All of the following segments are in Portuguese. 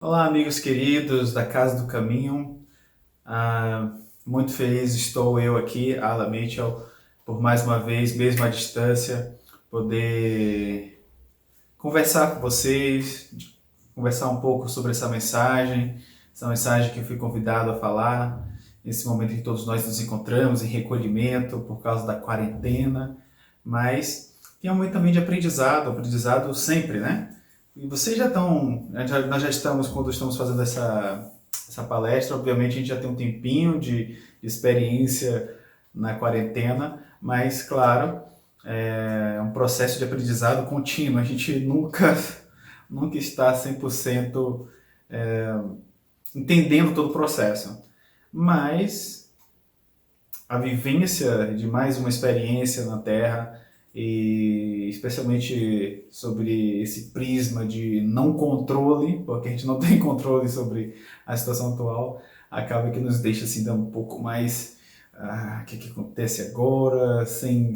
Olá, amigos queridos da Casa do Caminho. Muito feliz estou eu aqui, Alan Mitchell, por mais uma vez, mesmo à distância, poder conversar com vocês, conversar um pouco sobre essa mensagem que eu fui convidado a falar, nesse momento em que todos nós nos encontramos em recolhimento por causa da quarentena, mas tem um momento também de aprendizado, aprendizado sempre, né? E vocês já estão, nós já estamos, quando estamos fazendo essa palestra, obviamente a gente já tem um tempinho de experiência na quarentena, mas claro, é um processo de aprendizado contínuo, a gente nunca está 100% entendendo todo o processo, mas a vivência de mais uma experiência na Terra e especialmente sobre esse prisma de não controle, porque a gente não tem controle sobre a situação atual, acaba que nos deixa assim um pouco mais o que acontece agora, sem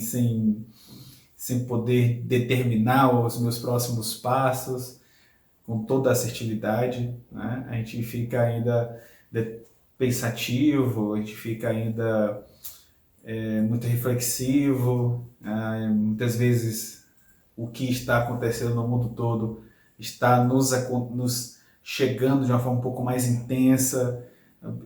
poder determinar os meus próximos passos com toda a assertividade, né? A gente fica ainda pensativo, a gente fica ainda muito reflexivo, muitas vezes o que está acontecendo no mundo todo está nos chegando de uma forma um pouco mais intensa,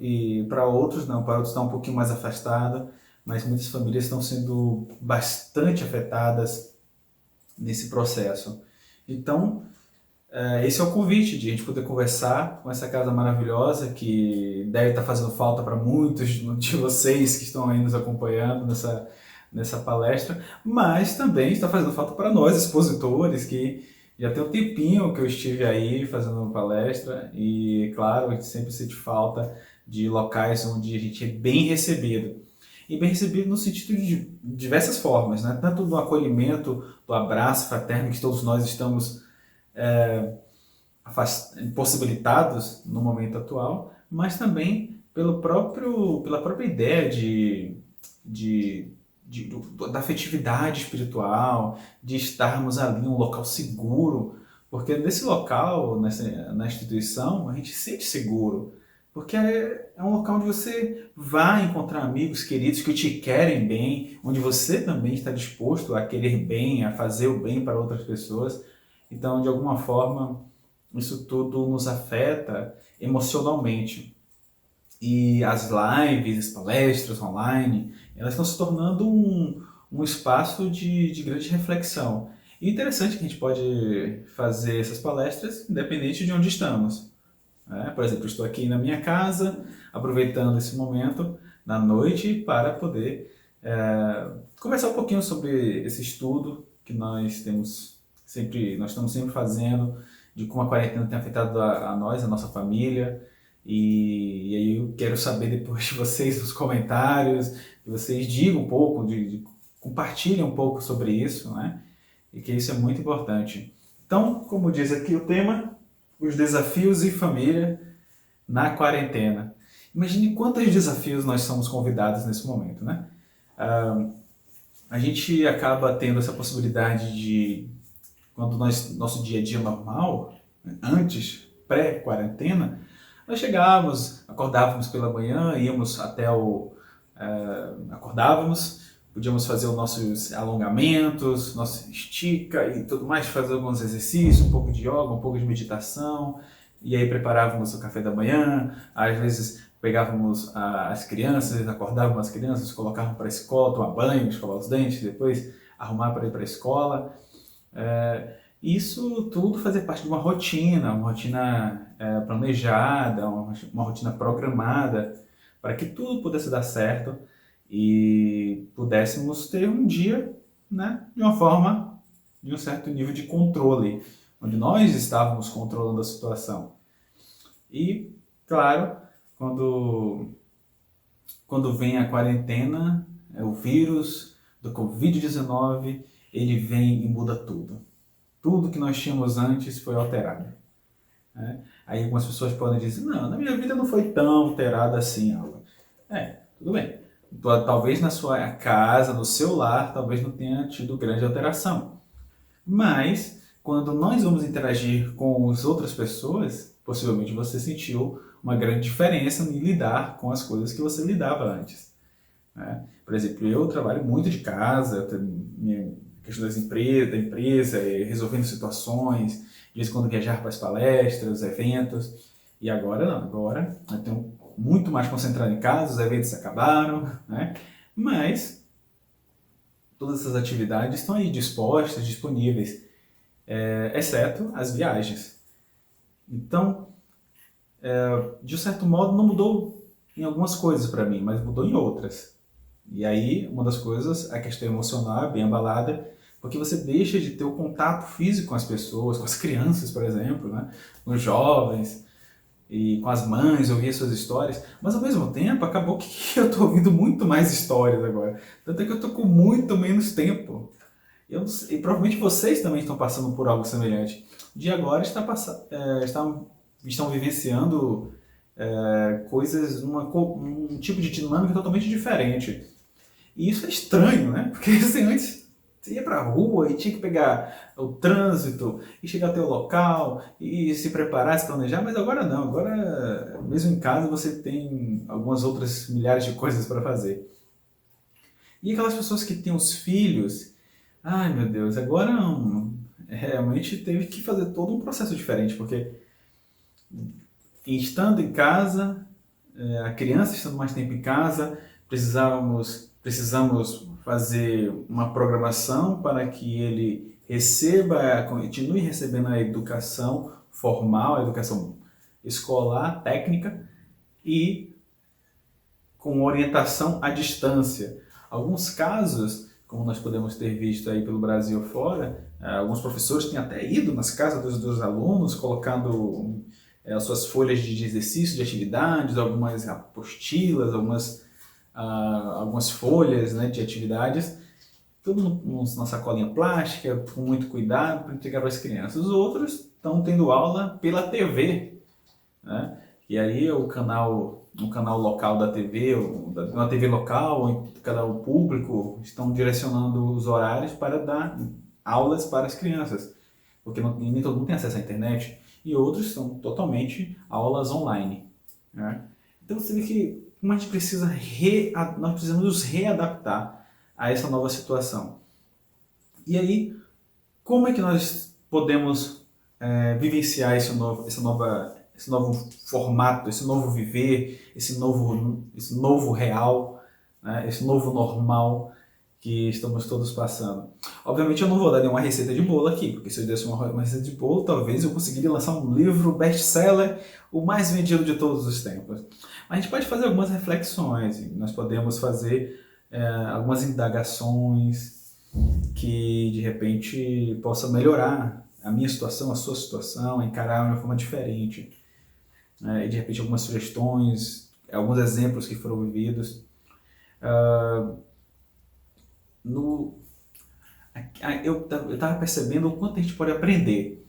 e para outros não, para outros está um pouquinho mais afastado, mas muitas famílias estão sendo bastante afetadas nesse processo. Então, esse é o convite de a gente poder conversar com essa casa maravilhosa que deve estar fazendo falta para muitos de vocês que estão aí nos acompanhando nessa palestra, mas também está fazendo falta para nós, expositores, que já tem um tempinho que eu estive aí fazendo uma palestra e, claro, a gente sempre sente falta de locais onde a gente é bem recebido. E bem recebido no sentido de diversas formas, né? Tanto do acolhimento, do abraço fraterno que todos nós estamos impossibilitados no momento atual, mas também pela própria ideia de, da afetividade espiritual, de estarmos ali em um local seguro, porque nesse local, na instituição, a gente se sente seguro, porque é um local onde você vai encontrar amigos queridos que te querem bem, onde você também está disposto a querer bem, a fazer o bem para outras pessoas. Então, de alguma forma, isso tudo nos afeta emocionalmente. E as lives, as palestras online, elas estão se tornando um espaço de grande reflexão. E interessante que a gente pode fazer essas palestras independente de onde estamos, né? Por exemplo, eu estou aqui na minha casa, aproveitando esse momento na noite para poder conversar um pouquinho sobre esse estudo que nós estamos sempre fazendo, de como a quarentena tem afetado a nós, a nossa família. E aí eu quero saber depois de vocês nos comentários, que vocês digam um pouco, compartilhem um pouco sobre isso, né? E que isso é muito importante. Então, como diz aqui o tema, os desafios em família na quarentena. Imagine quantos desafios nós somos convidados nesse momento, né? A gente acaba tendo essa possibilidade de, quando nosso dia a dia normal, antes, pré-quarentena, nós chegávamos, acordávamos pela manhã, íamos até acordávamos, podíamos fazer os nossos alongamentos, nossa estica e tudo mais, fazer alguns exercícios, um pouco de yoga, um pouco de meditação, e aí preparávamos o café da manhã, às vezes pegávamos as crianças, acordávamos as crianças, colocávamos para a escola, tomar banho, escovar os dentes, depois arrumar para ir para a escola. Isso tudo fazia parte de uma rotina planejada, uma rotina programada, para que tudo pudesse dar certo e pudéssemos ter um dia, né, de uma forma, de um certo nível de controle, onde nós estávamos controlando a situação. E, claro, quando vem a quarentena, o vírus do Covid-19, ele vem e muda tudo. Tudo que nós tínhamos antes foi alterado, né? Aí algumas pessoas podem dizer, não, na minha vida não foi tão alterada assim, Alan. Tudo bem. Talvez na sua casa, no seu lar, talvez não tenha tido grande alteração. Mas quando nós vamos interagir com as outras pessoas, possivelmente você sentiu uma grande diferença em lidar com as coisas que você lidava antes, né? Por exemplo, eu trabalho muito de casa, eu tenho minha questão da empresa, resolvendo situações, de vez em quando viajar para as palestras, eventos, e agora não, agora eu tenho muito mais concentrado em casa, os eventos acabaram, né? Mas todas essas atividades estão aí dispostas, disponíveis, exceto as viagens. Então, de um certo modo, não mudou em algumas coisas para mim, mas mudou em outras. E aí, uma das coisas, a questão emocional é bem abalada, porque você deixa de ter o contato físico com as pessoas, com as crianças, por exemplo, né? Com os jovens, e com as mães, ouvir suas histórias, mas ao mesmo tempo acabou que eu estou ouvindo muito mais histórias agora. Tanto é que eu estou com muito menos tempo. E provavelmente vocês também estão passando por algo semelhante. De agora estão vivenciando coisas, um tipo de dinâmica totalmente diferente. E isso é estranho, né? Porque assim, antes você ia pra rua e tinha que pegar o trânsito e chegar até o local e se preparar, se planejar, mas agora não. Agora, mesmo em casa, você tem algumas outras milhares de coisas para fazer. E aquelas pessoas que têm os filhos, ai meu Deus, agora realmente teve que fazer todo um processo diferente, porque estando em casa, a criança estando mais tempo em casa, precisamos fazer uma programação para que ele continue recebendo a educação formal, a educação escolar, técnica e com orientação à distância. Alguns casos, como nós podemos ter visto aí pelo Brasil fora, alguns professores têm até ido nas casas dos alunos, colocando as suas folhas de exercício, de atividades, algumas apostilas, algumas folhas, né, de atividades, tudo na sacolinha plástica, com muito cuidado para entregar para as crianças. Os outros estão tendo aula pela TV, né? E aí um canal local da TV, uma TV local, um canal público, estão direcionando os horários para dar aulas para as crianças, porque nem todo mundo tem acesso à internet, e outros são totalmente aulas online, né? Então você vê que como a gente nós precisamos nos readaptar a essa nova situação. E aí, como é que nós podemos vivenciar esse novo formato, esse novo viver, esse novo real, né? Esse novo normal que estamos todos passando? Obviamente eu não vou dar nenhuma receita de bolo aqui, porque se eu desse uma receita de bolo, talvez eu conseguiria lançar um livro best-seller, o mais vendido de todos os tempos. Mas a gente pode fazer algumas reflexões, nós podemos fazer algumas indagações que de repente possa melhorar a minha situação, a sua situação, encarar de uma forma diferente. E de repente algumas sugestões, alguns exemplos que foram vividos. Eu estava percebendo o quanto a gente pode aprender.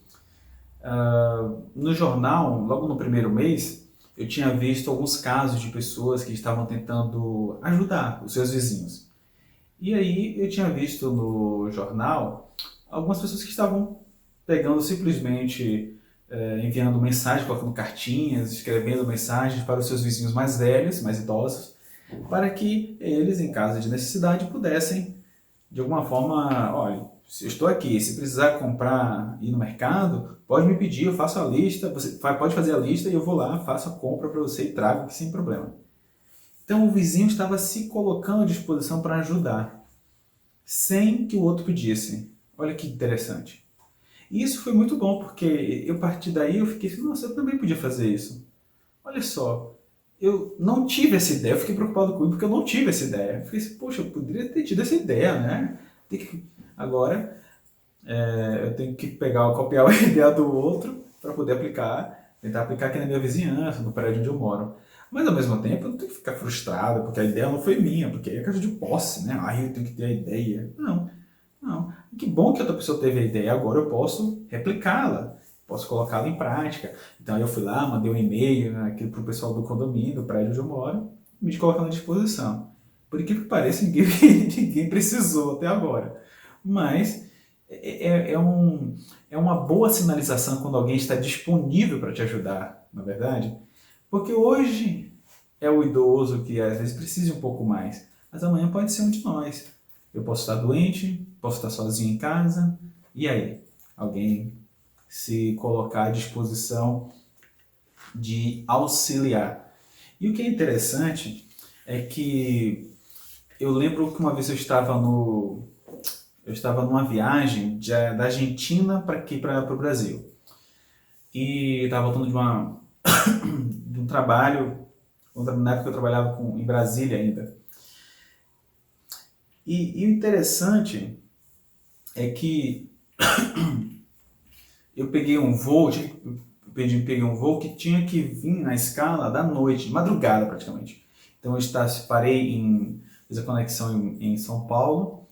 No jornal, logo no primeiro mês, eu tinha visto alguns casos de pessoas que estavam tentando ajudar os seus vizinhos. E aí eu tinha visto no jornal algumas pessoas que estavam pegando simplesmente, enviando mensagens, colocando cartinhas, escrevendo mensagens para os seus vizinhos mais velhos, mais idosos, para que eles, em caso de necessidade, pudessem, de alguma forma, olha, se eu estou aqui, se precisar comprar, ir no mercado, pode me pedir, eu faço a lista, você pode fazer a lista e eu vou lá, faço a compra para você e trago aqui sem problema. Então o vizinho estava se colocando à disposição para ajudar, sem que o outro pedisse. Olha que interessante. E isso foi muito bom, porque a partir daí eu fiquei assim, nossa, eu também podia fazer isso. Olha só, eu não tive essa ideia, eu fiquei preocupado com isso porque eu não tive essa ideia. Eu fiquei assim, poxa, eu poderia ter tido essa ideia, né? Agora, eu tenho que copiar a ideia do outro para poder tentar aplicar aqui na minha vizinhança, no prédio onde eu moro. Mas ao mesmo tempo, eu não tenho que ficar frustrado, porque a ideia não foi minha, porque aí é caso de posse, né? Aí eu tenho que ter a ideia. Não, não. Que bom que outra pessoa teve a ideia, agora eu posso replicá-la, posso colocá-la em prática. Então eu fui lá, mandei um e-mail para o pessoal do condomínio, do prédio onde eu moro, me colocando à disposição. Por incrível que pareça, ninguém precisou até agora. Mas é é uma boa sinalização quando alguém está disponível para te ajudar, na verdade? Porque hoje é o idoso que às vezes precisa um pouco mais, mas amanhã pode ser um de nós. Eu posso estar doente, posso estar sozinho em casa, e aí? Alguém se colocar à disposição de auxiliar. E o que é interessante é que eu lembro que uma vez eu estava numa viagem da Argentina para aqui para o Brasil. E estava voltando de um trabalho, na época eu trabalhava em Brasília ainda. E o interessante é que eu peguei um voo, peguei um voo que tinha que vir na escala da noite, de madrugada praticamente. Então fiz a conexão em São Paulo,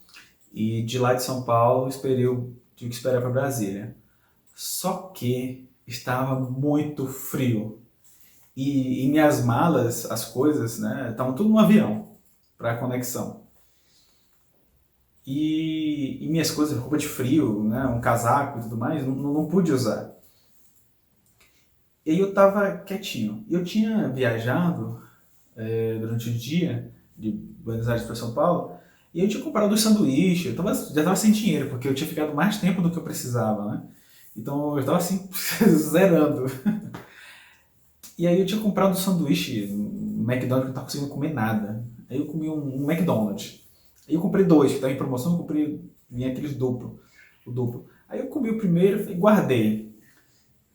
e de lá de São Paulo tive que esperar para Brasília. Só que estava muito frio. E minhas malas, as coisas, né, estavam tudo no avião para a conexão. E minhas coisas, roupa de frio, né, um casaco e tudo mais, não pude usar. E aí eu estava quietinho. Eu tinha viajado durante o dia de Buenos Aires para São Paulo, e eu tinha comprado um sanduíche. Já estava sem dinheiro, porque eu tinha ficado mais tempo do que eu precisava, né? Então eu estava assim, zerando. E aí eu tinha comprado um sanduíche no McDonald's, que eu não estava conseguindo comer nada. Aí eu comi um McDonald's. Aí eu comprei dois, que estava em promoção, vinha aqueles o duplo. Aí eu comi o primeiro e guardei.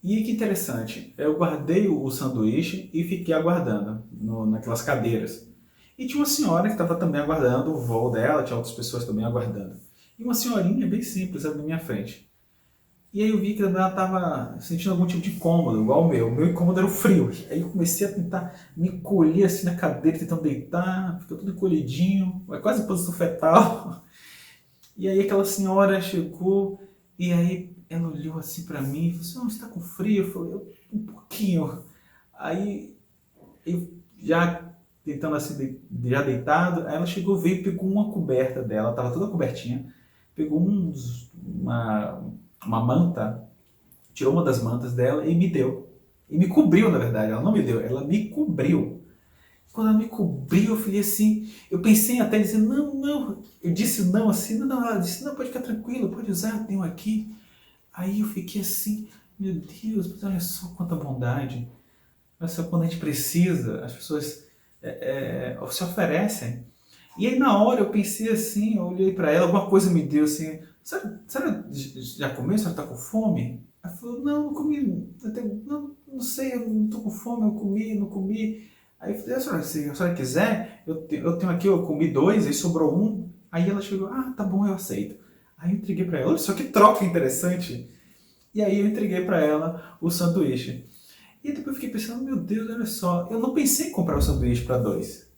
E que interessante, eu guardei o sanduíche e fiquei aguardando naquelas cadeiras. E tinha uma senhora que estava também aguardando o voo dela, tinha outras pessoas também aguardando. E uma senhorinha bem simples ali na minha frente. E aí eu vi que ela estava sentindo algum tipo de incômodo, igual o meu. O meu incômodo era o frio. Aí eu comecei a tentar me encolher assim na cadeira, tentando deitar, ficou tudo encolhidinho, quase em posição fetal. E aí aquela senhora chegou e aí ela olhou assim pra mim e falou assim: "Não, você tá com frio?" Eu falei: "Um pouquinho." Aí eu já tentando assim, já deitado, aí ela chegou, veio, pegou uma coberta dela, tava toda cobertinha, pegou uma manta, tirou uma das mantas dela e me deu. E me cobriu, na verdade, ela não me deu, ela me cobriu. Quando ela me cobriu, eu falei assim, eu pensei até dizer, não, eu disse não assim, não, ela disse, não, pode ficar tranquilo, pode usar, tenho aqui. Aí eu fiquei assim, meu Deus, mas olha só quanta bondade. Olha só, quando a gente precisa, as pessoas se oferecem. E aí na hora eu pensei assim, eu olhei para ela, alguma coisa me deu assim, "Senhora já comeu? A senhora está com fome?" Ela falou, não comi, não sei, eu não estou com fome, eu comi, não comi. Aí eu falei, se a senhora quiser, eu tenho aqui, eu comi dois, aí sobrou um. Aí ela chegou, tá bom, eu aceito. Aí eu entreguei para ela, olha só que troca interessante. E aí eu entreguei para ela o sanduíche. E depois eu fiquei pensando, meu Deus, olha só, eu não pensei em comprar o sanduíche para dois.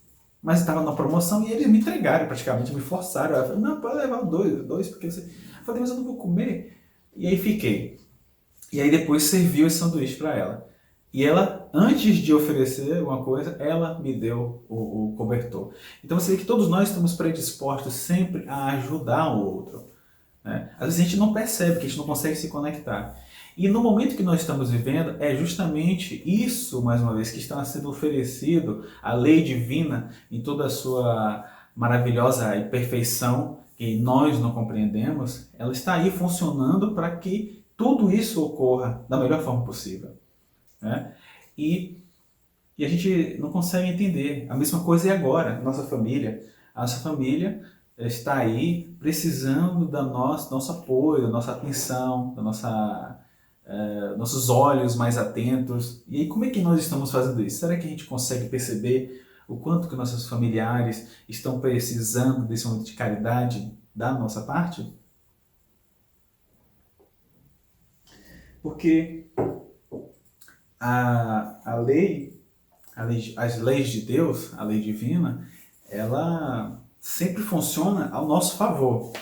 Mas estava na promoção e eles me entregaram, praticamente, me forçaram. Eu falei, não, pode levar dois, porque você... Eu falei, mas eu não vou comer. E aí fiquei. E aí depois serviu esse sanduíche para ela. E ela, antes de oferecer uma coisa, ela me deu o cobertor. Então você vê que todos nós estamos predispostos sempre a ajudar o outro, né? Às vezes a gente não percebe, que a gente não consegue se conectar. E no momento que nós estamos vivendo, é justamente isso, mais uma vez, que está sendo oferecido, a lei divina, em toda a sua maravilhosa perfeição, que nós não compreendemos, ela está aí funcionando para que tudo isso ocorra da melhor forma possível, né? E, e a gente não consegue entender. A mesma coisa é agora, nossa família. A nossa família está aí precisando da nosso apoio, da nossa atenção, nossos olhos mais atentos. E aí como é que nós estamos fazendo isso? Será que a gente consegue perceber o quanto que nossos familiares estão precisando desse momento de caridade da nossa parte? Porque as leis de Deus, a lei divina, ela sempre funciona ao nosso favor.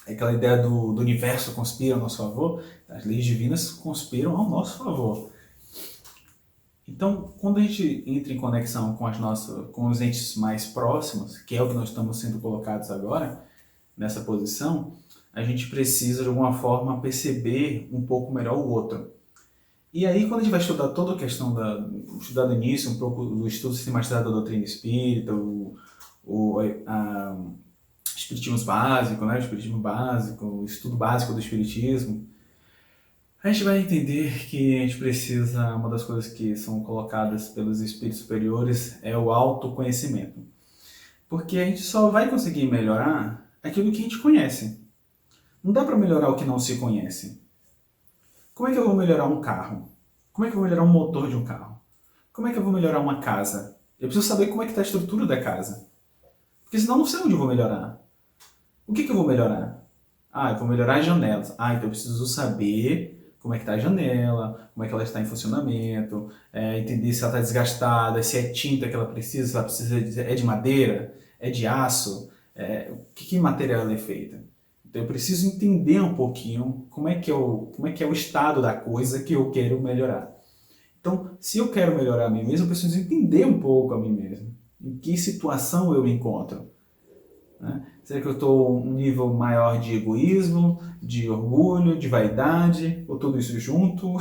Aquela ideia do universo conspira ao nosso favor, as leis divinas conspiram ao nosso favor. Então, quando a gente entra em conexão com os entes mais próximos, que é o que nós estamos sendo colocados agora, nessa posição, a gente precisa, de alguma forma, perceber um pouco melhor o outro. E aí, quando a gente vai estudar toda a questão estudar no início, um pouco do estudo sistematizado da doutrina espírita, o espiritismo básico, né? O espiritismo básico, o estudo básico do espiritismo, a gente vai entender que a gente precisa, uma das coisas que são colocadas pelos espíritos superiores é o autoconhecimento. Porque a gente só vai conseguir melhorar aquilo que a gente conhece. Não dá para melhorar o que não se conhece. Como é que eu vou melhorar um carro? Como é que eu vou melhorar um motor de um carro? Como é que eu vou melhorar uma casa? Eu preciso saber como é que está a estrutura da casa. Porque senão eu não sei onde eu vou melhorar. O que eu vou melhorar? Ah, eu vou melhorar as janelas. Ah, então eu preciso saber como é que está a janela, como é que ela está em funcionamento, entender se ela está desgastada, se é tinta que ela precisa, se ela precisa é de madeira, é de aço, que material ela é feita. Então eu preciso entender um pouquinho como é que é o estado da coisa que eu quero melhorar. Então, se eu quero melhorar a mim mesmo, eu preciso entender um pouco a mim mesmo. Em que situação eu me encontro? Né? Será que eu estou um nível maior de egoísmo, de orgulho, de vaidade, ou tudo isso junto?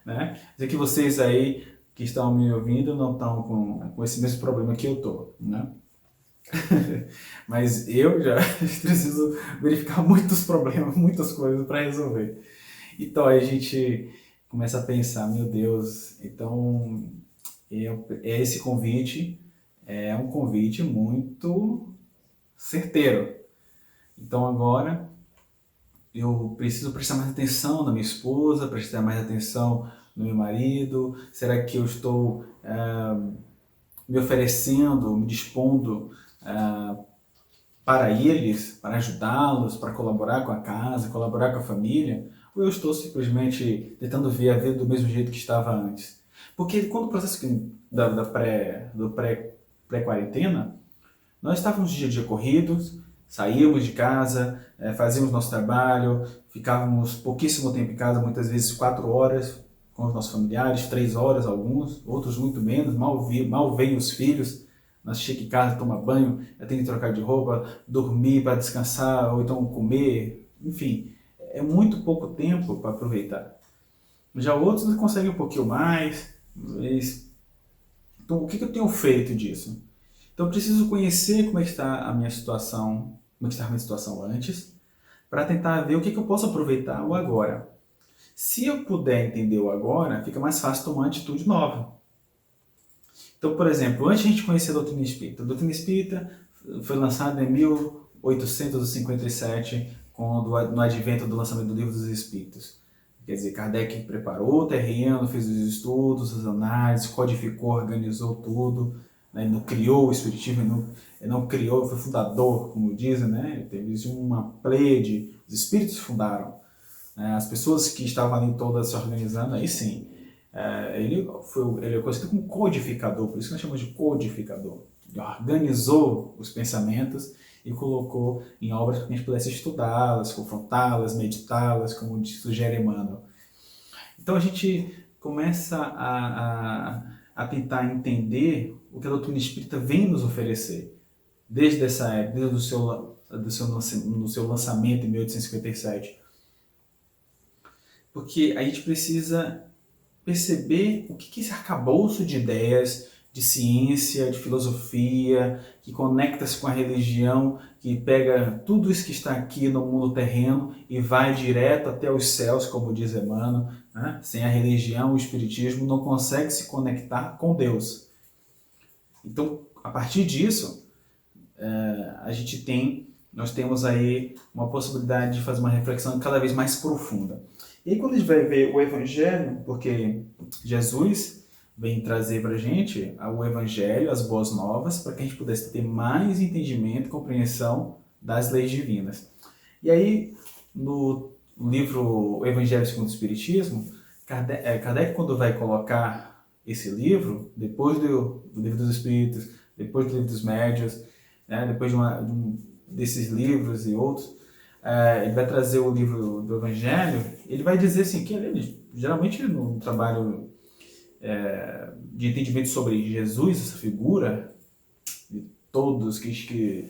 Né? Sei que vocês aí que estão me ouvindo não estão com esse mesmo problema que eu estou. Né? Mas eu já preciso verificar muitos problemas, muitas coisas para resolver. Então aí a gente começa a pensar, meu Deus, então esse convite é um convite muito certeiro. Então agora eu preciso prestar mais atenção na minha esposa, prestar mais atenção no meu marido. Será que eu estou me oferecendo, me dispondo para eles, para ajudá-los, para colaborar com a casa, colaborar com a família? Ou eu estou simplesmente tentando ver a vida do mesmo jeito que estava antes? Porque quando o processo do pré-quarentena, nós estávamos dia a dia corridos, saíamos de casa, fazíamos nosso trabalho, ficávamos pouquíssimo tempo em casa, muitas vezes 4 horas com os nossos familiares, 3 horas alguns, outros muito menos, mal veem os filhos. Nós chega em casa, toma banho, já tem que trocar de roupa, dormir para descansar, ou então comer, enfim, é muito pouco tempo para aproveitar. Já outros conseguem um pouquinho mais, mas... Então, o que eu tenho feito disso? Então, eu preciso conhecer como é que está a minha situação, como é que está a minha situação antes, para tentar ver o que eu posso aproveitar o agora. Se eu puder entender o agora, fica mais fácil tomar uma atitude nova. Então, por exemplo, antes de a gente conhecer a doutrina espírita foi lançada em 1857, no advento do lançamento do Livro dos Espíritos. Quer dizer, Kardec preparou o terreno, fez os estudos, as análises, codificou, organizou tudo, né? Ele não criou o Espiritismo, ele não criou, foi fundador, como dizem, né? Teve uma pleiade, os espíritos fundaram. Né? As pessoas que estavam ali todas se organizando, aí sim. Ele é conhecido como codificador, por isso que nós chamamos de codificador. Ele organizou os pensamentos e colocou em obras para que a gente pudesse estudá-las, confrontá-las, meditá-las, como sugere Emmanuel. Então a gente começa a tentar entender o que a doutrina espírita vem nos oferecer, desde essa época, desde o seu lançamento em 1857. Porque a gente precisa perceber o que é esse arcabouço de ideias, de ciência, de filosofia, que conecta-se com a religião, que pega tudo isso que está aqui no mundo terreno e vai direto até os céus, como diz Emmanuel. Né? Sem a religião, o espiritismo não consegue se conectar com Deus. Então, a partir disso, nós temos aí uma possibilidade de fazer uma reflexão cada vez mais profunda. E aí quando a gente vai ver o Evangelho, porque Jesus vem trazer para a gente o Evangelho, as boas novas, para que a gente pudesse ter mais entendimento e compreensão das leis divinas. E aí, no livro O Evangelho segundo o Espiritismo, Kardec quando vai colocar esse livro, depois do Livro dos Espíritos, depois do Livro dos Médiuns, né, depois desses livros e outros, ele vai trazer o livro do Evangelho, ele vai dizer assim, que ele, geralmente no trabalho de entendimento sobre Jesus, essa figura de todos que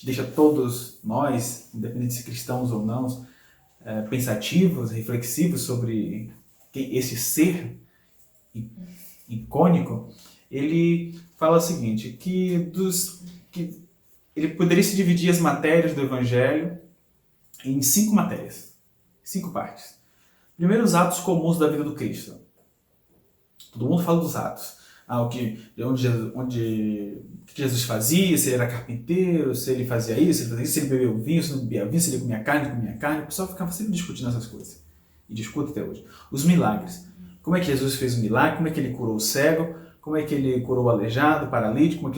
deixa todos nós, independente se cristãos ou não, pensativos, reflexivos sobre esse ser icônico, ele fala o seguinte, que ele poderia se dividir as matérias do Evangelho em 5 matérias, 5 partes. Primeiro, os atos comuns da vida do Cristo. Todo mundo fala dos atos. Onde Jesus fazia, se ele era carpinteiro, se ele fazia isso, se ele bebeu vinho, se não bebia vinho, se ele comia carne. O pessoal ficava sempre discutindo essas coisas. E discute até hoje. Os milagres. Como é que Jesus fez o milagre, como é que ele curou o cego, como é que ele curou o aleijado, o paralítico,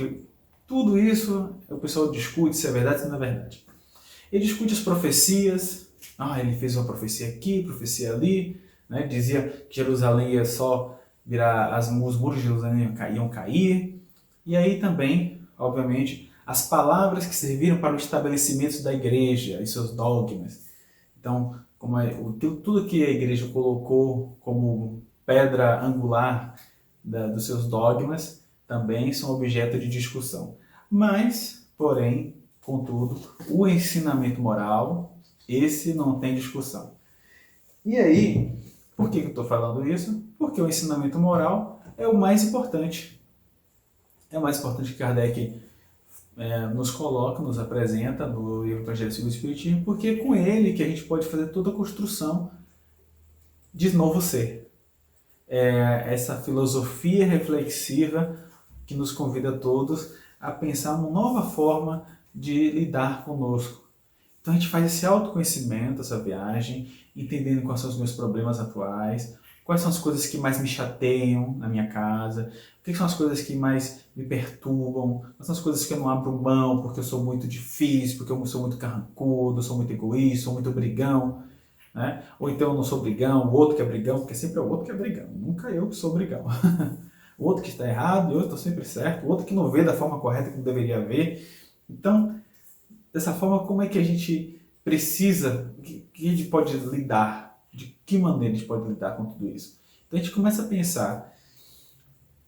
tudo isso o pessoal discute se é verdade ou se não é verdade. Ele discute as profecias. Ele fez uma profecia aqui, profecia ali, né? Dizia que Jerusalém ia só virar, os muros de Jerusalém iam cair. E aí também, obviamente, as palavras que serviram para o estabelecimento da igreja e seus dogmas. Então, tudo que a igreja colocou como pedra angular dos seus dogmas também são objeto de discussão. Mas, porém, contudo, o ensinamento moral, esse não tem discussão. E aí, por que eu estou falando isso? Porque o ensinamento moral é o mais importante. É o mais importante que Kardec nos coloca, nos apresenta no Evangelho segundo o Espiritismo, porque é com ele que a gente pode fazer toda a construção de novo ser. Essa filosofia reflexiva que nos convida a todos a pensar uma nova forma de lidar conosco. Então a gente faz esse autoconhecimento, essa viagem, entendendo quais são os meus problemas atuais, quais são as coisas que mais me chateiam na minha casa, o que são as coisas que mais me perturbam, quais são as coisas que eu não abro mão porque eu sou muito difícil, porque eu sou muito carrancudo, sou muito egoísta, sou muito brigão, né? Ou então eu não sou brigão, o outro que é brigão, porque sempre é o outro que é brigão, nunca eu que sou brigão. O outro que está errado, eu estou sempre certo, o outro que não vê da forma correta que deveria ver. Então, dessa forma, como é que a gente precisa, que a gente pode lidar, de que maneira a gente pode lidar com tudo isso? Então a gente começa a pensar,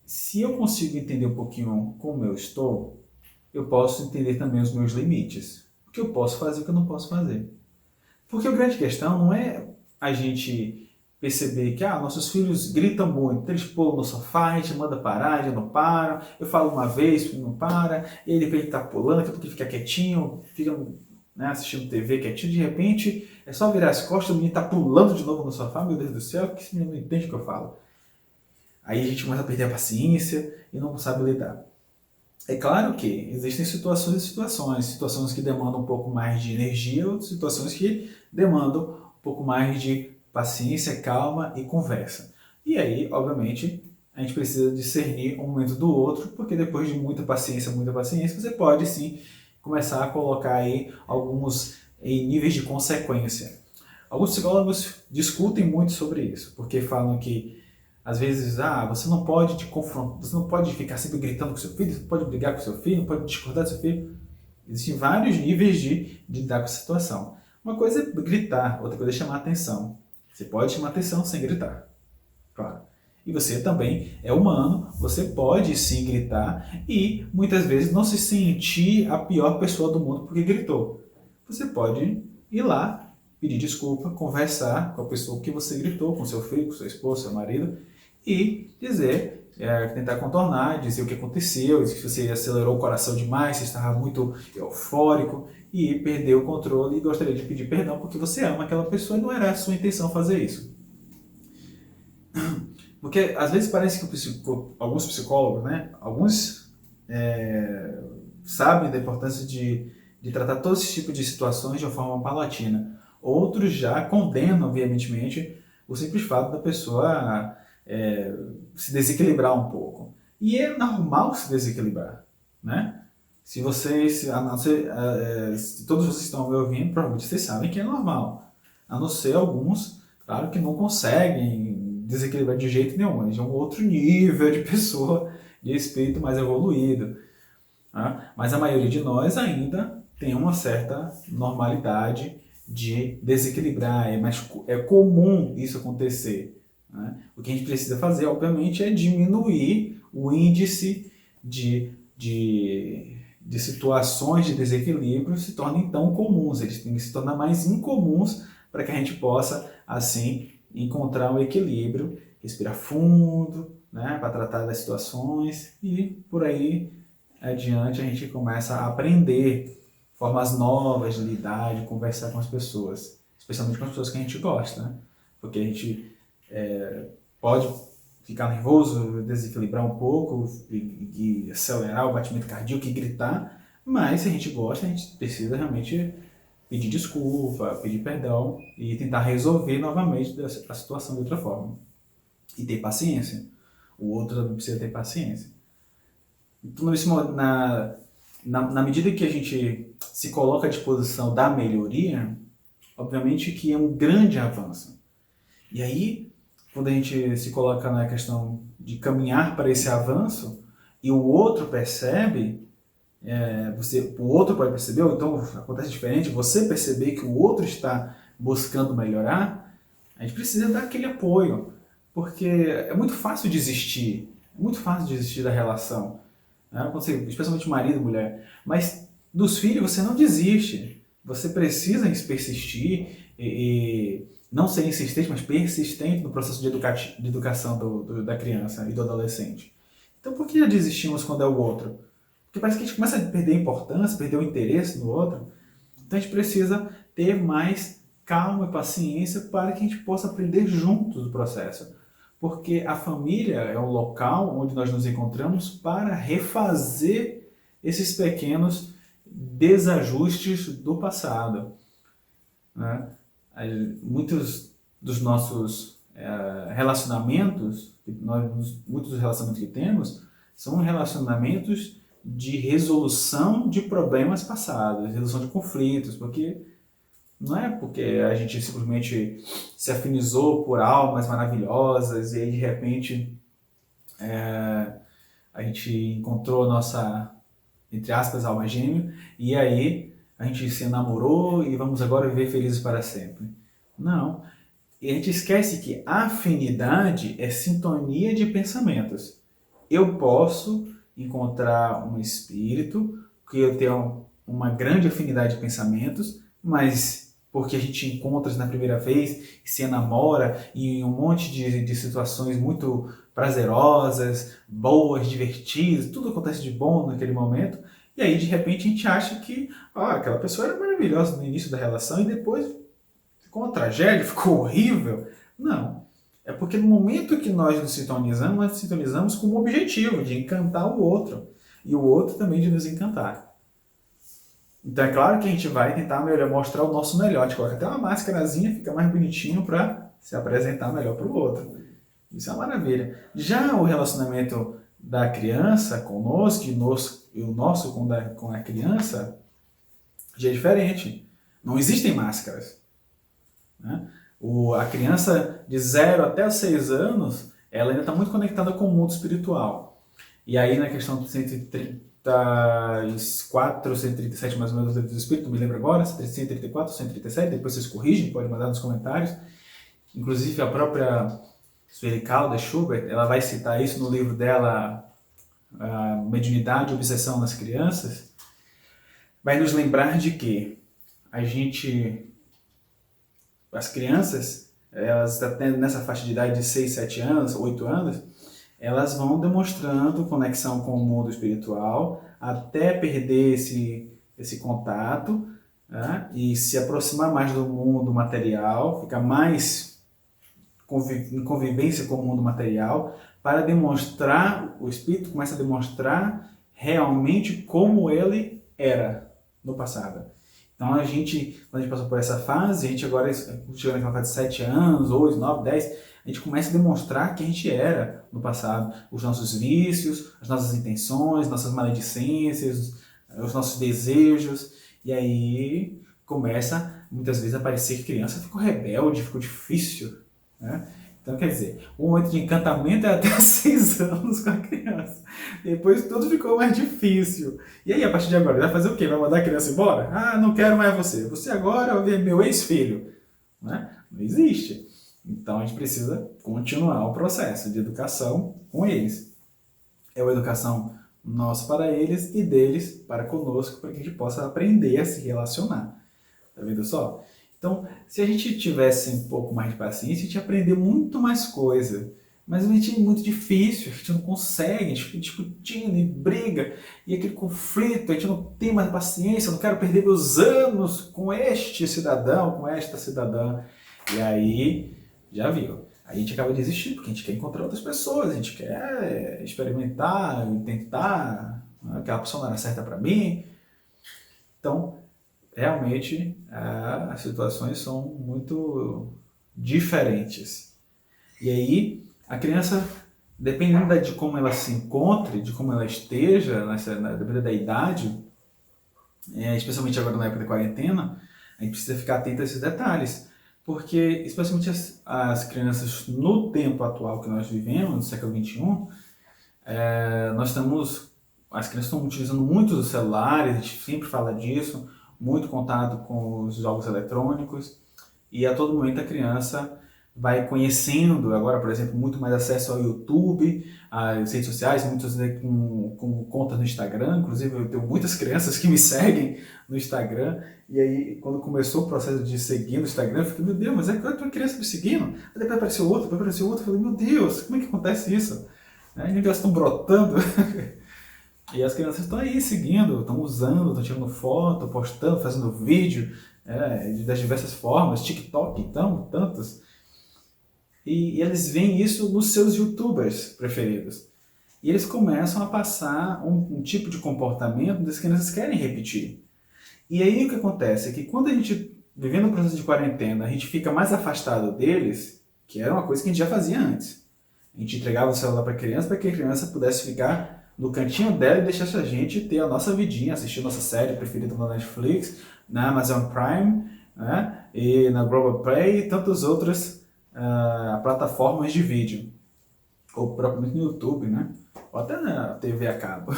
se eu consigo entender um pouquinho como eu estou, eu posso entender também os meus limites. O que eu posso fazer e o que eu não posso fazer. Porque a grande questão não é a gente perceber que nossos filhos gritam muito, eles pulam no sofá, a gente manda parar, eles não param, eu falo uma vez, não para, ele depois ele está pulando, daqui a pouco ele fica quietinho, fica assistindo TV quietinho, de repente é só virar as costas, o menino está pulando de novo no sofá, meu Deus do céu, que esse menino não entende o que eu falo. Aí a gente começa a perder a paciência e não sabe lidar. É claro que existem situações e situações que demandam um pouco mais de energia, outras situações que demandam um pouco mais de paciência, calma e conversa. E aí, obviamente, a gente precisa discernir um momento do outro, porque depois de muita paciência, você pode sim começar a colocar aí alguns níveis de consequência. Alguns psicólogos discutem muito sobre isso, porque falam que às vezes, você não pode te confrontar, você não pode ficar sempre gritando com seu filho, você não pode brigar com seu filho, não pode discordar do seu filho. Existem vários níveis de lidar com a situação. Uma coisa é gritar, outra coisa é chamar atenção. Você pode chamar atenção sem gritar, claro. E você também é humano, você pode sim gritar e muitas vezes não se sentir a pior pessoa do mundo porque gritou. Você pode ir lá, pedir desculpa, conversar com a pessoa que você gritou, com seu filho, com sua esposa, seu marido, e dizer, tentar contornar, dizer o que aconteceu, se você acelerou o coração demais, se estava muito eufórico e perdeu o controle e gostaria de pedir perdão porque você ama aquela pessoa e não era a sua intenção fazer isso. Porque às vezes parece que alguns psicólogos, alguns sabem da importância de tratar todos esses tipos de situações de uma forma paulatina. Outros já condenam veementemente o simples fato da pessoa se desequilibrar um pouco. E é normal se desequilibrar, né? Se todos vocês estão me ouvindo, provavelmente vocês sabem que é normal. A não ser alguns, claro, que não conseguem desequilibrar de jeito nenhum. Eles é um outro nível de pessoa, de espírito mais evoluído. Tá? Mas a maioria de nós ainda tem uma certa normalidade de desequilibrar. É comum isso acontecer. Né? O que a gente precisa fazer, obviamente, é diminuir o índice de de situações de desequilíbrio se tornem tão comuns, eles têm que se tornar mais incomuns para que a gente possa, assim, encontrar um equilíbrio, respirar fundo, né, para tratar das situações e por aí adiante a gente começa a aprender formas novas de lidar, de conversar com as pessoas, especialmente com as pessoas que a gente gosta, né? Porque a gente pode ficar nervoso, desequilibrar um pouco e acelerar o batimento cardíaco e gritar, mas se a gente gosta, a gente precisa realmente pedir desculpa, pedir perdão e tentar resolver novamente a situação de outra forma. E ter paciência. O outro também precisa ter paciência. Então, na medida que a gente se coloca à disposição da melhoria, obviamente que é um grande avanço. E aí, quando a gente se coloca na questão de caminhar para esse avanço, e o outro percebe, o outro pode perceber, ou então acontece diferente, você perceber que o outro está buscando melhorar, a gente precisa dar aquele apoio, porque é muito fácil desistir, é muito fácil desistir da relação, né? Especialmente marido e mulher, mas dos filhos você não desiste, você precisa persistir e não ser insistente, mas persistente no processo de educação da criança e do adolescente. Então por que já desistimos quando é o outro? Porque parece que a gente começa a perder a importância, perder o interesse no outro. Então a gente precisa ter mais calma e paciência para que a gente possa aprender juntos o processo. Porque a família é o local onde nós nos encontramos para refazer esses pequenos desajustes do passado, né? Muitos dos nossos relacionamentos, muitos dos relacionamentos que temos, são relacionamentos de resolução de problemas passados, resolução de conflitos, porque não é porque a gente simplesmente se afinizou por almas maravilhosas e aí de repente a gente encontrou a nossa, entre aspas, alma gêmea e aí a gente se namorou e vamos agora viver felizes para sempre. Não. E a gente esquece que afinidade é sintonia de pensamentos. Eu posso encontrar um espírito que eu tenho uma grande afinidade de pensamentos, mas porque a gente encontra na primeira vez, se enamora em um monte de situações muito prazerosas, boas, divertidas, tudo acontece de bom naquele momento, e aí de repente a gente acha que aquela pessoa era maravilhosa no início da relação e depois ficou uma tragédia, ficou horrível. Não. É porque no momento que nós nos sintonizamos com o objetivo de encantar o outro. E o outro também de nos encantar. Então é claro que a gente vai tentar mostrar o nosso melhor. A gente coloca até uma máscarazinha, fica mais bonitinho para se apresentar melhor para o outro. Isso é uma maravilha. Já o relacionamento da criança conosco e o nosso com a criança já é diferente. Não existem máscaras, né? A criança de 0 até os 6 anos, ela ainda está muito conectada com o mundo espiritual. E aí na questão do 134, 137 mais ou menos do Espírito, não me lembro agora, 134, 137, depois vocês corrigem, pode mandar nos comentários. Inclusive a própria Sueli Caldas Schubert, ela vai citar isso no livro dela, Mediunidade e Obsessão nas Crianças, vai nos lembrar de que as crianças, elas até nessa faixa de idade de 6, 7 anos, 8 anos, elas vão demonstrando conexão com o mundo espiritual até perder esse contato, né, e se aproximar mais do mundo material, ficar mais em convivência com o mundo material, para demonstrar, o espírito começa a demonstrar realmente como ele era no passado. Então quando a gente passou por essa fase, a gente agora chegando naquela fase de 7 anos, 8, 9, 10, a gente começa a demonstrar quem a gente era no passado, os nossos vícios, as nossas intenções, nossas maledicências, os nossos desejos, e aí começa muitas vezes a parecer que a criança ficou rebelde, ficou difícil, né? Então, quer dizer, o momento de encantamento é até 6 anos com a criança. Depois tudo ficou mais difícil. E aí, a partir de agora, vai fazer o quê? Vai mandar a criança embora? Não quero mais você. Você agora é meu ex-filho. Né? Não existe. Então, a gente precisa continuar o processo de educação com eles. É uma educação Nós para eles e deles para conosco, para que a gente possa aprender a se relacionar. Tá vendo só? Então, se a gente tivesse um pouco mais de paciência, a gente ia aprender muito mais coisa. Mas a gente é muito difícil, a gente não consegue, a gente fica discutindo e briga, e aquele conflito, a gente não tem mais paciência, eu não quero perder meus anos com este cidadão, com esta cidadã. E aí, já viu, a gente acaba desistindo, porque a gente quer encontrar outras pessoas, a gente quer experimentar, tentar, aquela pessoa não era certa para mim. Então, realmente, as situações são muito diferentes. E aí, a criança, dependendo de como ela se encontre, de como ela esteja, dependendo da idade, especialmente agora na época da quarentena, a gente precisa ficar atento a esses detalhes. Porque, especialmente as crianças no tempo atual que nós vivemos, no século XXI, as crianças estão utilizando muito os celulares, a gente sempre fala disso, muito contato com os jogos eletrônicos, e a todo momento a criança vai conhecendo, agora, por exemplo, muito mais acesso ao YouTube, às redes sociais, muitos com contas no Instagram, inclusive eu tenho muitas crianças que me seguem no Instagram, e aí quando começou o processo de seguir no Instagram, eu fiquei, meu Deus, mas é que eu tenho criança me seguindo? Aí depois apareceu outro, eu falei, meu Deus, como é que acontece isso? Aí elas estão brotando, e as crianças estão aí seguindo, estão usando, estão tirando foto, postando, fazendo vídeo, das diversas formas, TikTok, então, tantos. E eles veem isso nos seus youtubers preferidos. E eles começam a passar um tipo de comportamento que as crianças querem repetir. E aí o que acontece é que quando a gente, vivendo um processo de quarentena, a gente fica mais afastado deles, que era uma coisa que a gente já fazia antes. A gente entregava o celular para a criança pudesse ficar no cantinho dela e deixasse a gente ter a nossa vidinha, assistir nossa série preferida na Netflix, na Amazon Prime, né? E na Globoplay e tantas outras plataformas de vídeo, ou propriamente no YouTube, né? Ou até na TV a cabo.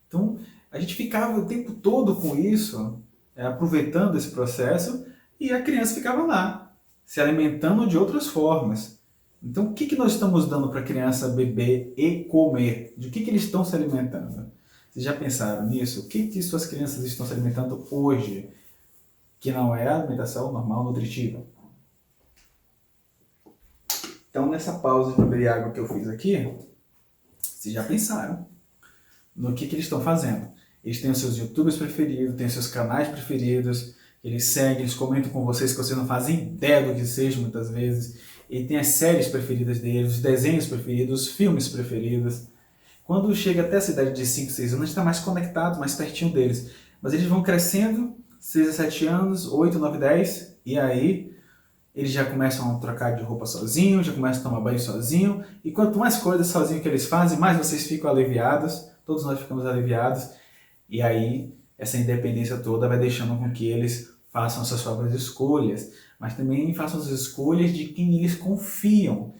Então, a gente ficava o tempo todo com isso, aproveitando esse processo, e a criança ficava lá, se alimentando de outras formas. Então, o que nós estamos dando para a criança beber e comer? De que eles estão se alimentando? Vocês já pensaram nisso? O que suas crianças estão se alimentando hoje, que não é a alimentação normal, nutritiva? Então, nessa pausa de beber água que eu fiz aqui, vocês já pensaram no que eles estão fazendo? Eles têm os seus youtubers preferidos, têm os seus canais preferidos, eles seguem, eles comentam com vocês que vocês não fazem ideia do que seja muitas vezes, e tem as séries preferidas deles, os desenhos preferidos, os filmes preferidos. Quando chega até essa idade de 5, 6 anos, a gente está mais conectado, mais pertinho deles. Mas eles vão crescendo, 6 a 7 anos, 8, 9, 10, e aí eles já começam a trocar de roupa sozinho, já começam a tomar banho sozinho, e quanto mais coisas sozinho que eles fazem, mais vocês ficam aliviados, todos nós ficamos aliviados, e aí essa independência toda vai deixando com que eles façam as suas próprias escolhas, mas também façam as escolhas de quem eles confiam.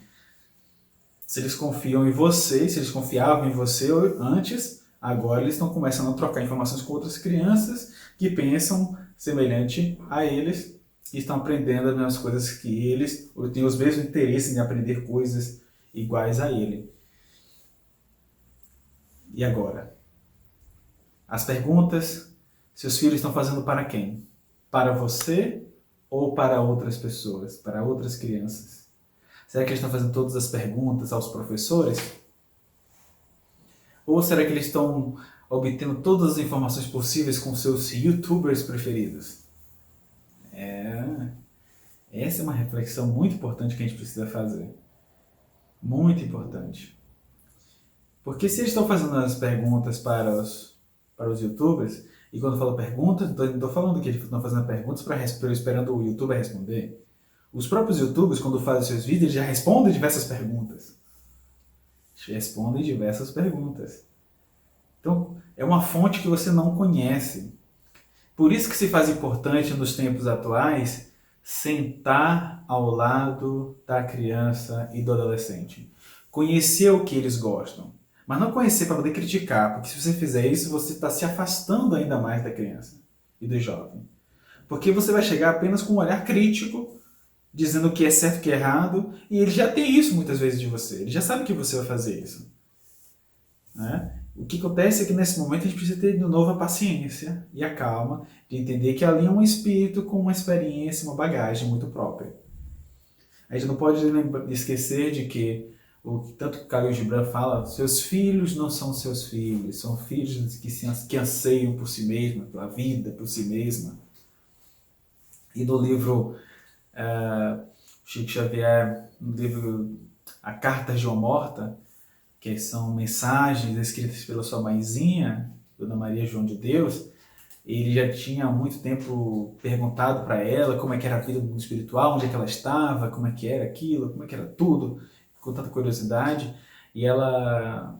Se eles confiam em você, se eles confiavam em você antes, agora eles estão começando a trocar informações com outras crianças que pensam semelhante a eles, e estão aprendendo as mesmas coisas que eles, ou têm os mesmos interesses em aprender coisas iguais a ele. E agora? As perguntas, seus filhos estão fazendo para quem? Para você ou para outras pessoas, para outras crianças? Será que eles estão fazendo todas as perguntas aos professores? Ou será que eles estão obtendo todas as informações possíveis com seus youtubers preferidos? Essa é uma reflexão muito importante que a gente precisa fazer. Muito importante. Porque se eles estão fazendo as perguntas para os youtubers, e quando eu falo perguntas, não estou falando que eles estão fazendo perguntas esperando o youtuber responder. Os próprios youtubers, quando fazem seus vídeos, já respondem diversas perguntas. Respondem diversas perguntas. Então, é uma fonte que você não conhece. Por isso que se faz importante nos tempos atuais sentar ao lado da criança e do adolescente. Conhecer o que eles gostam. Mas não conhecer para poder criticar, porque se você fizer isso, você está se afastando ainda mais da criança e do jovem. Porque você vai chegar apenas com um olhar crítico, dizendo o que é certo e o que é errado, e ele já tem isso muitas vezes de você. Ele já sabe que você vai fazer isso. Né? O que acontece é que nesse momento a gente precisa ter de novo a paciência e a calma de entender que ali é um espírito com uma experiência, uma bagagem muito própria. A gente não pode esquecer de que, tanto que o Khalil Gibran fala, seus filhos não são seus filhos, são filhos que anseiam por si mesma, pela vida, por si mesma. E no livro Chico Xavier, no livro A Carta de uma Morta, que são mensagens escritas pela sua mãezinha, Dona Maria João de Deus, ele já tinha há muito tempo perguntado para ela como é que era a vida do mundo espiritual, onde é que ela estava, como é que era aquilo, como é que era tudo, com tanta curiosidade. E ela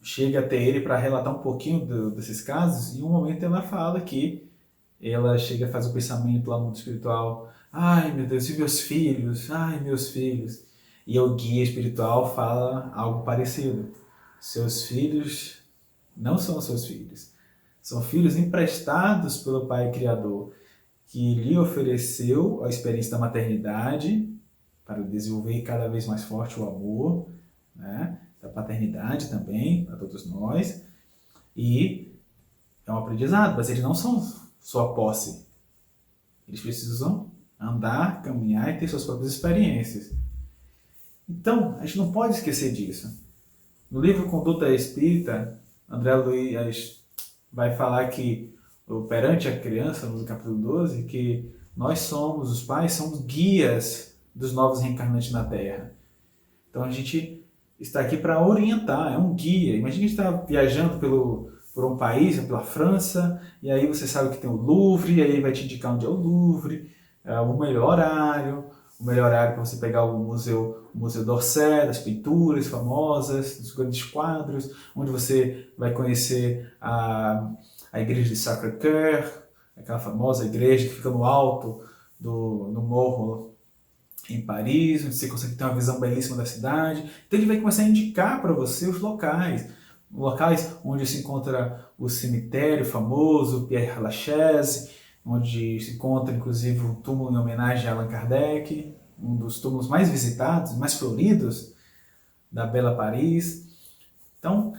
chega até ele para relatar um pouquinho desses casos, e em um momento ela fala que ela chega a fazer o pensamento lá no mundo espiritual, ai meu Deus, e meus filhos? Ai, meus filhos. E o guia espiritual fala algo parecido. Seus filhos não são seus filhos. São filhos emprestados pelo Pai Criador, que lhe ofereceu a experiência da maternidade para desenvolver cada vez mais forte o amor, né? Da paternidade também, para todos nós. E é um aprendizado, mas eles não são sua posse. Eles precisam andar, caminhar e ter suas próprias experiências. Então, a gente não pode esquecer disso. No livro Conduta Espírita, André Luiz vai falar que, perante a criança, no capítulo 12, que nós somos, os pais, somos guias dos novos reencarnantes na Terra. Então a gente está aqui para orientar, é um guia. Imagina a gente está viajando por um país, pela França, e aí você sabe que tem o Louvre, e aí vai te indicar onde é o Louvre, o melhor horário para você pegar o Museu d'Orsay, das pinturas famosas, dos grandes quadros, onde você vai conhecer a igreja de Sacré-Cœur, aquela famosa igreja que fica no alto do morro em Paris, onde você consegue ter uma visão belíssima da cidade. Então ele vai começar a indicar para você os locais onde se encontra o cemitério famoso, Père Lachaise, onde se encontra inclusive um túmulo em homenagem a Allan Kardec, um dos túmulos mais visitados, mais floridos da Bela Paris. Então,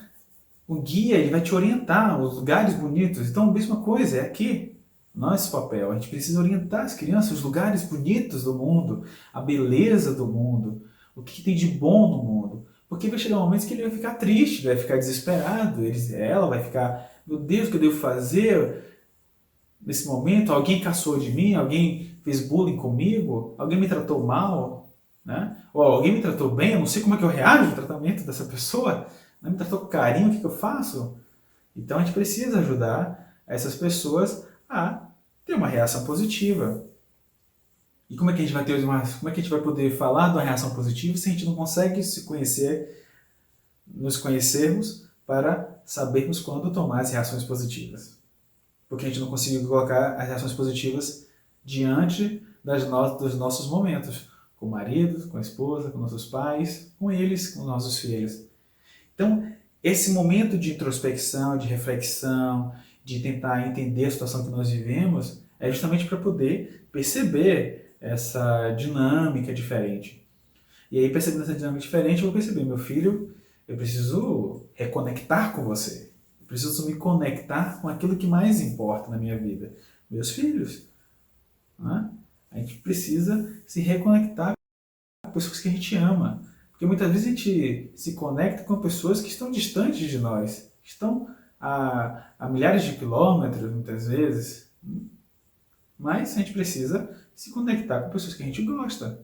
o guia ele vai te orientar, os lugares bonitos. Então, a mesma coisa, é aqui, nosso papel. A gente precisa orientar as crianças, os lugares bonitos do mundo, a beleza do mundo, o que tem de bom no mundo. Porque vai chegar um momento que ele vai ficar triste, vai ficar desesperado, ela vai ficar, meu Deus, o que eu devo fazer nesse momento? Alguém caçou de mim? Alguém fez bullying comigo? Alguém me tratou mal? Né? Ou alguém me tratou bem? Eu não sei como é que eu reajo ao tratamento dessa pessoa. Não me tratou com carinho, o que eu faço? Então a gente precisa ajudar essas pessoas a ter uma reação positiva. E como é que a gente vai como é que a gente vai poder falar de uma reação positiva se a gente não consegue se conhecer, nos conhecermos para sabermos quando tomar as reações positivas? Porque a gente não conseguiu colocar as reações positivas diante dos nossos momentos, com o marido, com a esposa, com nossos pais, com eles, com nossos filhos. Então, esse momento de introspecção, de reflexão, de tentar entender a situação que nós vivemos, é justamente para poder perceber essa dinâmica diferente. E aí, percebendo essa dinâmica diferente, eu vou perceber, meu filho, eu preciso reconectar com você. Eu preciso me conectar com aquilo que mais importa na minha vida. Meus filhos. Né? A gente precisa se reconectar com pessoas que a gente ama. Porque muitas vezes a gente se conecta com pessoas que estão distantes de nós. Que estão a milhares de quilômetros, muitas vezes. Mas a gente precisa se conectar com pessoas que a gente gosta.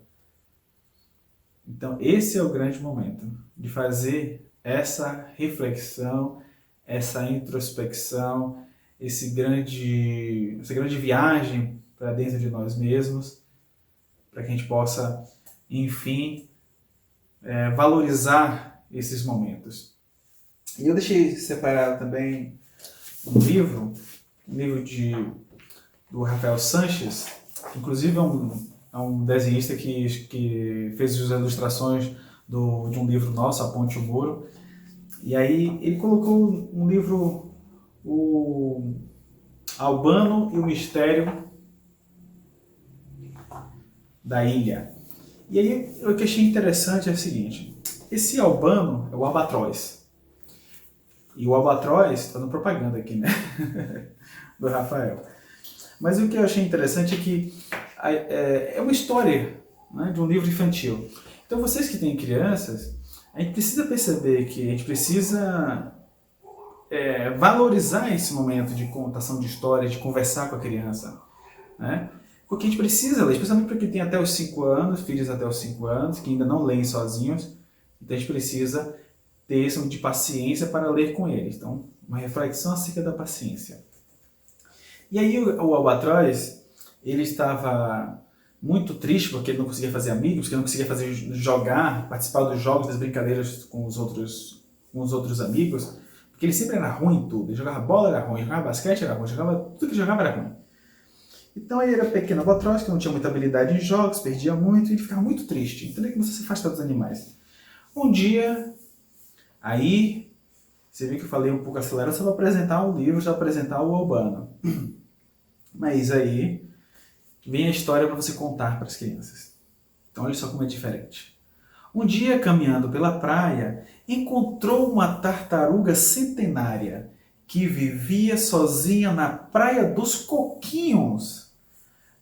Então, esse é o grande momento de fazer essa reflexão, essa introspecção, essa grande viagem para dentro de nós mesmos, para que a gente possa, enfim, valorizar esses momentos. E eu deixei separado também um livro do Rafael Sanches, que inclusive é um desenhista que fez as ilustrações de um livro nosso, A Ponte e o Muro. E aí ele colocou um livro, o Albano e o Mistério da Ilha. E aí o que eu achei interessante é o seguinte: esse Albano é o albatroz. E o Albatroz, fazendo propaganda aqui, né? Do Rafael. Mas o que eu achei interessante é que é uma história, né, de um livro infantil. Então vocês que têm crianças, a gente precisa perceber que a gente precisa valorizar esse momento de contação de histórias, de conversar com a criança, né? Porque a gente precisa ler, especialmente para quem tem até os 5 anos, filhos até os 5 anos, que ainda não leem sozinhos. Então a gente precisa ter isso de paciência para ler com eles. Então, uma reflexão acerca da paciência. E aí o Albatroz, ele estava muito triste porque ele não conseguia fazer amigos, porque ele não conseguia jogar, participar dos jogos, das brincadeiras com os outros amigos, porque ele sempre era ruim em tudo. Ele jogava bola, era ruim, jogava basquete, era ruim, tudo que jogava era ruim. Então ele era pequeno Albatroz, que não tinha muita habilidade em jogos, perdia muito, e ele ficava muito triste. Então ele começou a se afastar dos animais. Um dia, aí, você viu que eu falei um pouco acelerado, só para apresentar um livro, só para apresentar o Albano. Mas aí, vem a história para você contar para as crianças. Então olha só como é diferente. Um dia, caminhando pela praia, encontrou uma tartaruga centenária que vivia sozinha na Praia dos Coquinhos.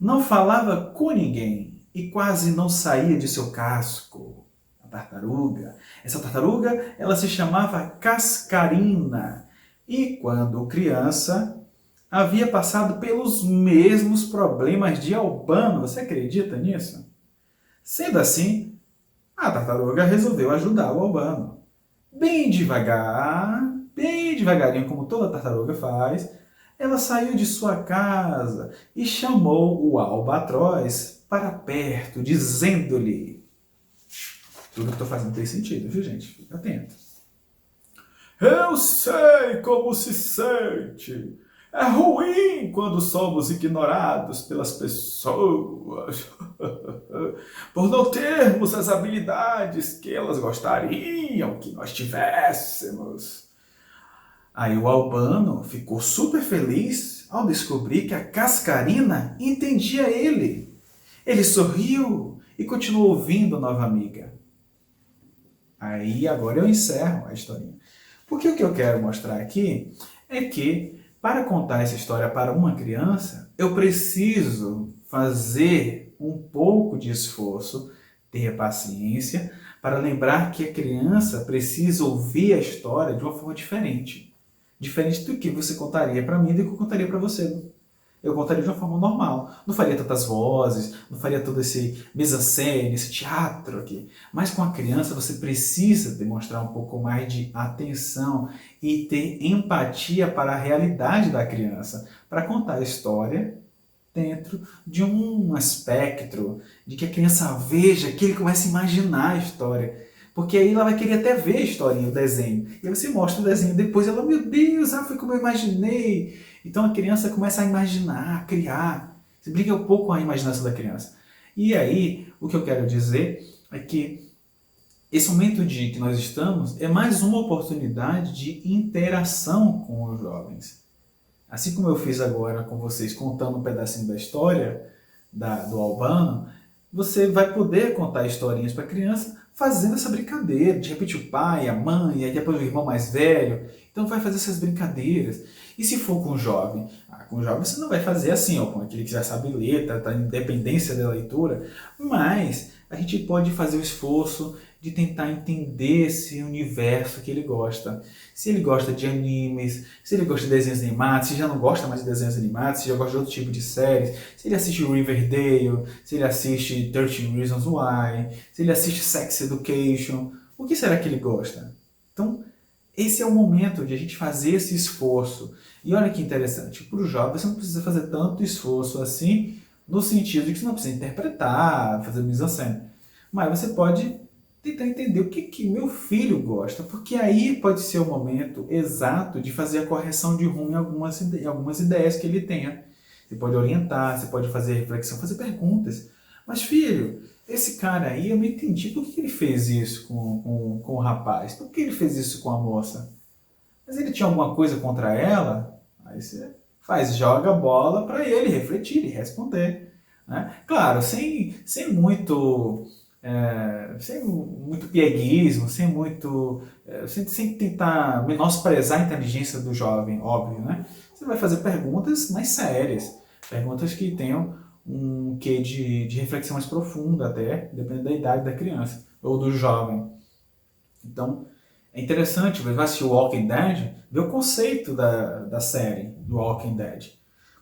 Não falava com ninguém e quase não saía de seu casco. A tartaruga. Essa tartaruga, ela se chamava Cascarina. E quando criança, havia passado pelos mesmos problemas de Albano. Você acredita nisso? Sendo assim, a tartaruga resolveu ajudar o Albano. Bem devagar, bem devagarinho, como toda tartaruga faz, ela saiu de sua casa e chamou o Albatroz para perto, dizendo-lhe... Tudo que estou fazendo tem sentido, viu, gente? Fica atento. Eu sei como se sente. É ruim quando somos ignorados pelas pessoas por não termos as habilidades que elas gostariam que nós tivéssemos. Aí o Albano ficou super feliz ao descobrir que a Cascarina entendia ele. Ele sorriu e continuou ouvindo a nova amiga. Aí agora eu encerro a historinha. Porque o que eu quero mostrar aqui é que para contar essa história para uma criança, eu preciso fazer um pouco de esforço, ter paciência, para lembrar que a criança precisa ouvir a história de uma forma diferente. Diferente do que você contaria para mim e do que eu contaria para você. Eu contaria de uma forma normal. Não faria tantas vozes, não faria todo esse mise-en-scène, esse teatro aqui. Mas com a criança você precisa demonstrar um pouco mais de atenção e ter empatia para a realidade da criança, para contar a história dentro de um espectro, de que a criança veja, que ele comece a imaginar a história. Porque aí ela vai querer até ver a historinha, o desenho. E aí você mostra o desenho, depois ela, meu Deus, foi como eu imaginei. Então a criança começa a imaginar, a criar. Você brinca um pouco com a imaginação da criança. E aí, o que eu quero dizer é que esse momento que nós estamos é mais uma oportunidade de interação com os jovens. Assim como eu fiz agora com vocês, contando um pedacinho da história do Albano, você vai poder contar historinhas para a criança fazendo essa brincadeira. De repente o pai, a mãe, aí depois o irmão mais velho. Então vai fazer essas brincadeiras. E se for com o jovem? Com o jovem você não vai fazer assim, com aquele que já sabe ler, está em dependência da leitura. Mas a gente pode fazer o esforço de tentar entender esse universo que ele gosta. Se ele gosta de animes, se ele gosta de desenhos animados, se já não gosta mais de desenhos animados, se já gosta de outro tipo de séries, se ele assiste Riverdale, se ele assiste 13 Reasons Why, se ele assiste Sex Education, o que será que ele gosta? Então, esse é o momento de a gente fazer esse esforço. E olha que interessante, para o jovem você não precisa fazer tanto esforço assim, no sentido de que você não precisa interpretar, fazer mise-en-scène. Mas você pode tentar entender o que meu filho gosta, porque aí pode ser o momento exato de fazer a correção de rumo em algumas ideias que ele tenha. Você pode orientar, você pode fazer reflexão, fazer perguntas. Mas filho, esse cara aí, eu não entendi por que ele fez isso com o rapaz, por que ele fez isso com a moça? Mas ele tinha alguma coisa contra ela? Aí você joga a bola para ele refletir e responder. Né? Claro, sem muito sem muito pieguismo, sem tentar menosprezar a inteligência do jovem, óbvio, né? Você vai fazer perguntas mais sérias, perguntas que tenham um quê de reflexão mais profunda até, dependendo da idade da criança ou do jovem. Então, é interessante, vai assistir o Walking Dead, ver o conceito da série do Walking Dead.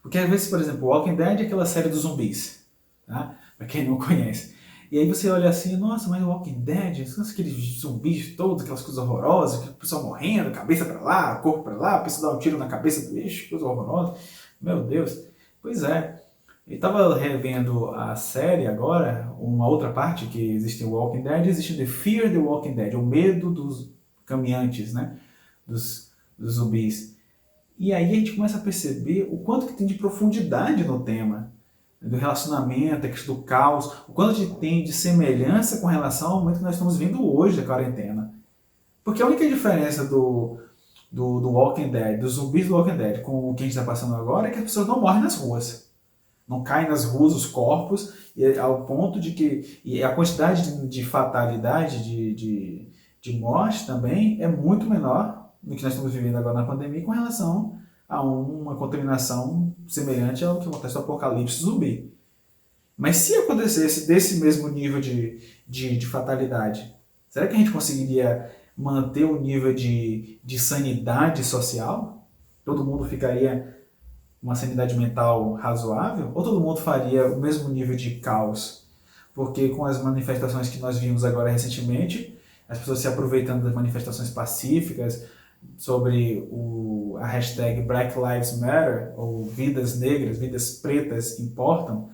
Porque às vezes, por exemplo, o Walking Dead é aquela série dos zumbis, tá? Pra quem não conhece. E aí você olha assim, nossa, mas o Walking Dead, são aqueles zumbis todos, aquelas coisas horrorosas, o pessoal morrendo, cabeça pra lá, corpo pra lá, a pessoa dá um tiro na cabeça do bicho, coisa horrorosa. Meu Deus. Pois é. Eu estava revendo a série agora, uma outra parte que existe o Walking Dead, existe The Fear the Walking Dead, o medo dos caminhantes, né? Dos zumbis. E aí a gente começa a perceber o quanto que tem de profundidade no tema, né, do relacionamento, a questão do caos, o quanto que tem de semelhança com relação ao momento que nós estamos vivendo hoje da quarentena. Porque a única diferença do Walking Dead, dos zumbis do Walking Dead, com o que a gente está passando agora, é que as pessoas não morrem nas ruas. Não caem nas ruas os corpos, ao ponto de que e a quantidade de fatalidade, de morte também é muito menor do que nós estamos vivendo agora na pandemia com relação a uma contaminação semelhante ao que acontece no apocalipse zumbi. Mas se acontecesse desse mesmo nível de fatalidade, será que a gente conseguiria manter o nível de sanidade social? Todo mundo ficaria uma sanidade mental razoável? Ou todo mundo faria o mesmo nível de caos? Porque com as manifestações que nós vimos agora recentemente, as pessoas se aproveitando das manifestações pacíficas sobre a hashtag Black Lives Matter, ou vidas negras, vidas pretas importam,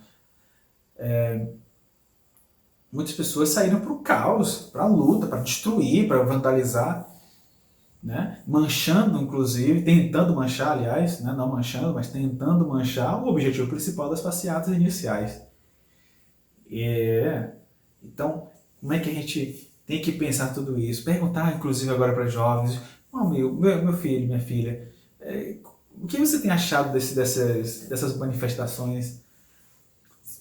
muitas pessoas saíram para o caos, para a luta, para destruir, para vandalizar, né? Manchando, inclusive, tentando manchar, aliás, né? Não manchando, mas tentando manchar o objetivo principal das passeatas iniciais. Então, como é que a gente tem que pensar tudo isso? Perguntar, inclusive, agora para jovens, oh, meu filho, minha filha, o que você tem achado dessas manifestações?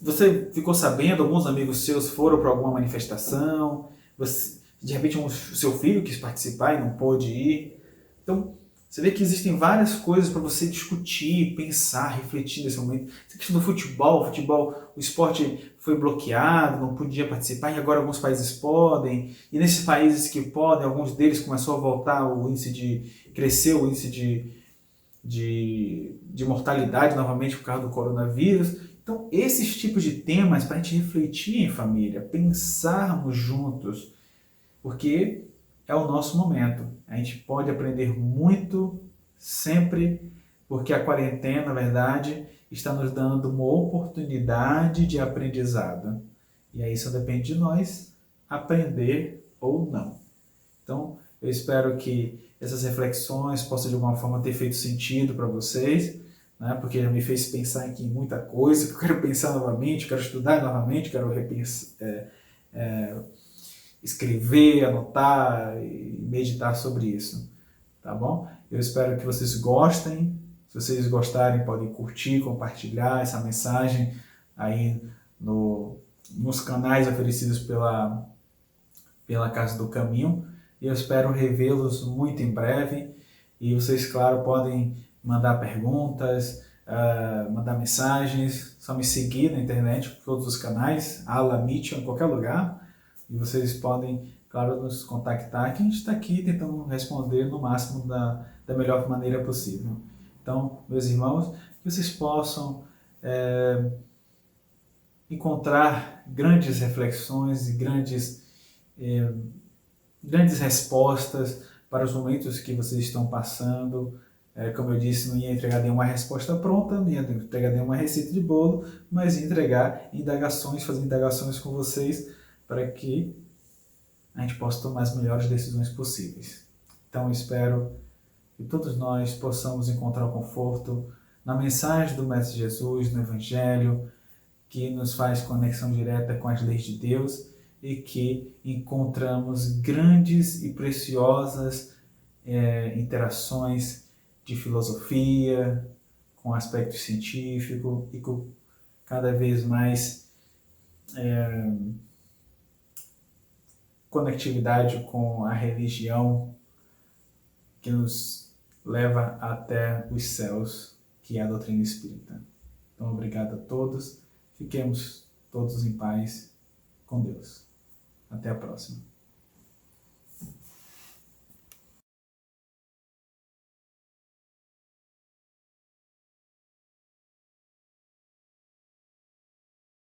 Você ficou sabendo, alguns amigos seus foram para alguma manifestação, de repente o seu filho quis participar e não pôde ir. Então, você vê que existem várias coisas para você discutir, pensar, refletir nesse momento. Essa questão do futebol, o esporte foi bloqueado, não podia participar, e agora alguns países podem. E nesses países que podem, alguns deles começou a voltar cresceu o índice de mortalidade novamente por causa do coronavírus. Então, esses tipos de temas para a gente refletir em família, pensarmos juntos, porque é o nosso momento. A gente pode aprender muito sempre, porque a quarentena, na verdade, está nos dando uma oportunidade de aprendizado. E aí só depende de nós aprender ou não. Então, eu espero que essas reflexões possam de alguma forma ter feito sentido para vocês, né? Porque já me fez pensar aqui em muita coisa, que eu quero pensar novamente, quero estudar novamente, quero escrever, anotar e meditar sobre isso, tá bom? Eu espero que vocês gostem. Se vocês gostarem, podem curtir, compartilhar essa mensagem aí nos canais oferecidos pela Casa do Caminho. E eu espero revê-los muito em breve. E vocês, claro, podem mandar perguntas, mandar mensagens, só me seguir na internet, todos os canais, Ala Mitchell, em qualquer lugar. E vocês podem, claro, nos contactar, que a gente está aqui tentando responder no máximo da melhor maneira possível. Então, meus irmãos, que vocês possam encontrar grandes reflexões e grandes respostas para os momentos que vocês estão passando. Como eu disse, não ia entregar nenhuma resposta pronta, não ia entregar nenhuma receita de bolo, mas ia entregar indagações, fazer indagações com vocês para que a gente possa tomar as melhores decisões possíveis. Então eu espero que todos nós possamos encontrar o conforto na mensagem do Mestre Jesus, no Evangelho, que nos faz conexão direta com as leis de Deus e que encontramos grandes e preciosas interações de filosofia, com aspecto científico e com cada vez mais conectividade com a religião que nos leva até os céus, que é a doutrina espírita. Então, obrigado a todos. Fiquemos todos em paz com Deus. Até a próxima.